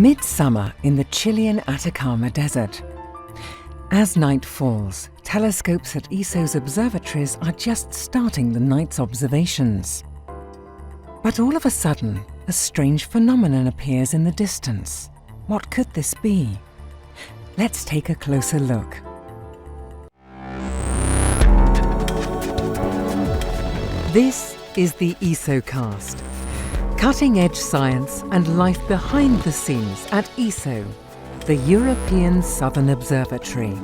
Midsummer in the Chilean Atacama Desert. As night falls, telescopes at ESO's observatories are just starting the night's observations. But all of a sudden, a strange phenomenon appears in the distance. What could this be? Let's take a closer look. This is the ESOcast. Cutting-edge science and life behind the scenes at ESO, the European Southern Observatory.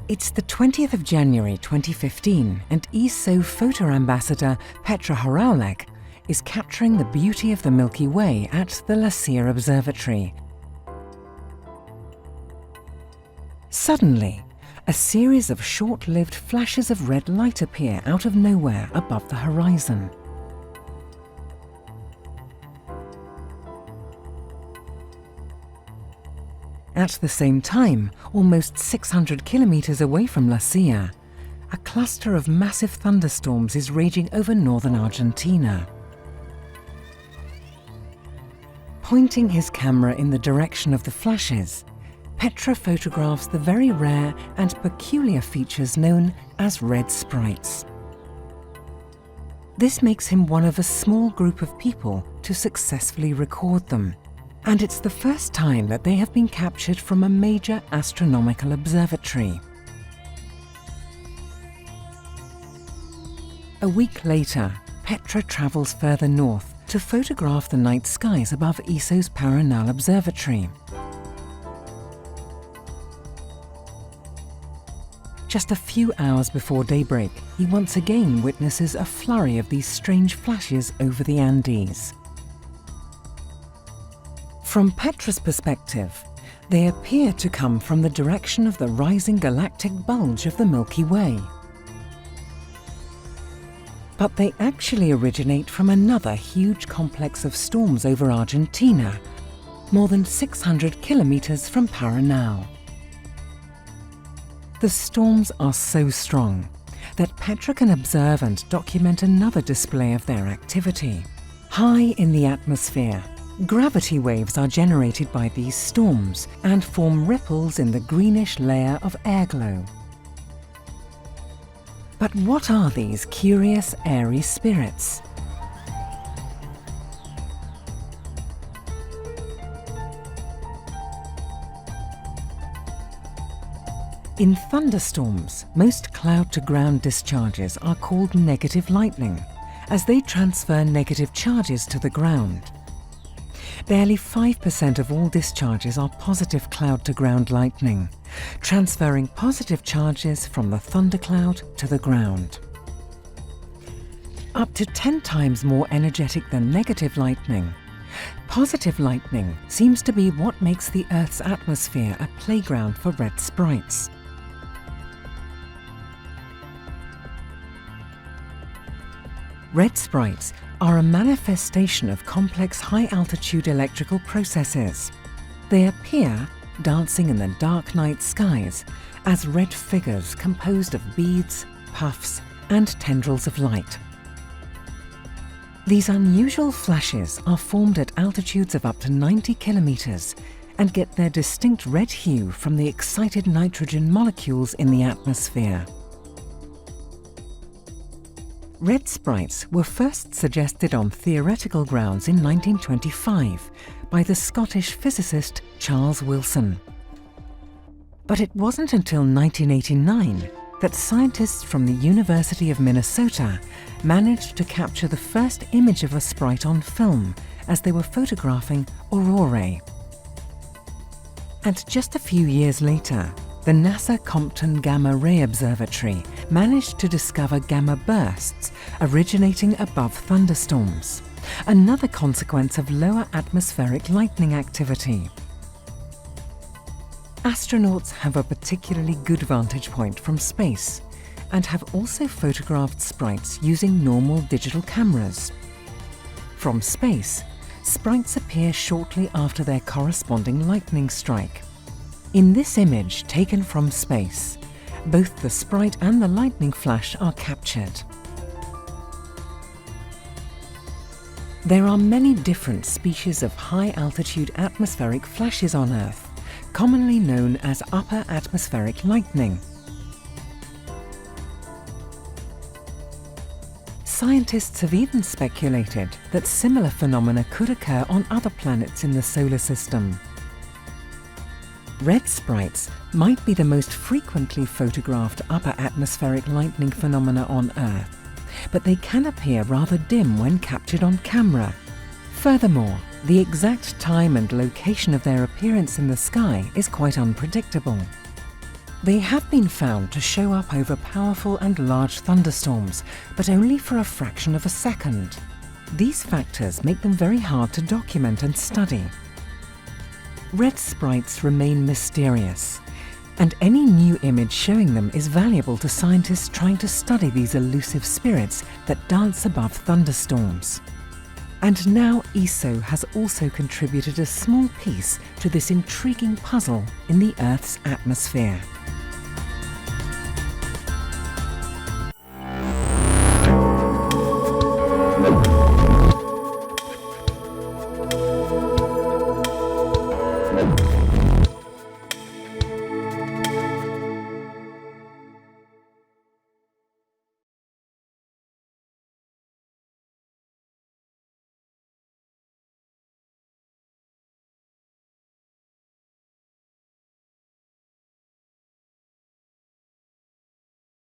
It's the 20th of January 2015 and ESO photo ambassador Petra Hraulek is capturing the beauty of the Milky Way at the La Silla Observatory. Suddenly, a series of short-lived flashes of red light appear out of nowhere above the horizon. At the same time, almost 600 kilometers away from La Silla, a cluster of massive thunderstorms is raging over northern Argentina. Pointing his camera in the direction of the flashes, Petra photographs the very rare and peculiar features known as red sprites. This makes him one of a small group of people to successfully record them, and it's the first time that they have been captured from a major astronomical observatory. A week later, Petra travels further north to photograph the night skies above ESO's Paranal Observatory. Just a few hours before daybreak, he once again witnesses a flurry of these strange flashes over the Andes. From Petra's perspective, they appear to come from the direction of the rising galactic bulge of the Milky Way. But they actually originate from another huge complex of storms over Argentina, more than 600 kilometers from Paranal. The storms are so strong that Petra can observe and document another display of their activity. High in the atmosphere, gravity waves are generated by these storms and form ripples in the greenish layer of airglow. But what are these curious airy spirits? In thunderstorms, most cloud-to-ground discharges are called negative lightning, as they transfer negative charges to the ground. Barely 5% of all discharges are positive cloud-to-ground lightning, transferring positive charges from the thundercloud to the ground. Up to 10 times more energetic than negative lightning, positive lightning seems to be what makes the Earth's atmosphere a playground for red sprites. Red sprites are a manifestation of complex high-altitude electrical processes. They appear dancing in the dark night skies as red figures composed of beads, puffs, and tendrils of light. These unusual flashes are formed at altitudes of up to 90 kilometers and get their distinct red hue from the excited nitrogen molecules in the atmosphere. Red sprites were first suggested on theoretical grounds in 1925 by the Scottish physicist Charles Wilson. But it wasn't until 1989 that scientists from the University of Minnesota managed to capture the first image of a sprite on film as they were photographing aurorae. And just a few years later, the NASA Compton Gamma Ray Observatory managed to discover gamma bursts originating above thunderstorms, another consequence of lower atmospheric lightning activity. Astronauts have a particularly good vantage point from space and have also photographed sprites using normal digital cameras. From space, sprites appear shortly after their corresponding lightning strike. In this image taken from space, both the sprite and the lightning flash are captured. There are many different species of high-altitude atmospheric flashes on Earth, commonly known as upper atmospheric lightning. Scientists have even speculated that similar phenomena could occur on other planets in the solar system. Red sprites might be the most frequently photographed upper atmospheric lightning phenomena on Earth, but they can appear rather dim when captured on camera. Furthermore, the exact time and location of their appearance in the sky is quite unpredictable. They have been found to show up over powerful and large thunderstorms, but only for a fraction of a second. These factors make them very hard to document and study. Red sprites remain mysterious, and any new image showing them is valuable to scientists trying to study these elusive spirits that dance above thunderstorms. And now ESO has also contributed a small piece to this intriguing puzzle in the Earth's atmosphere.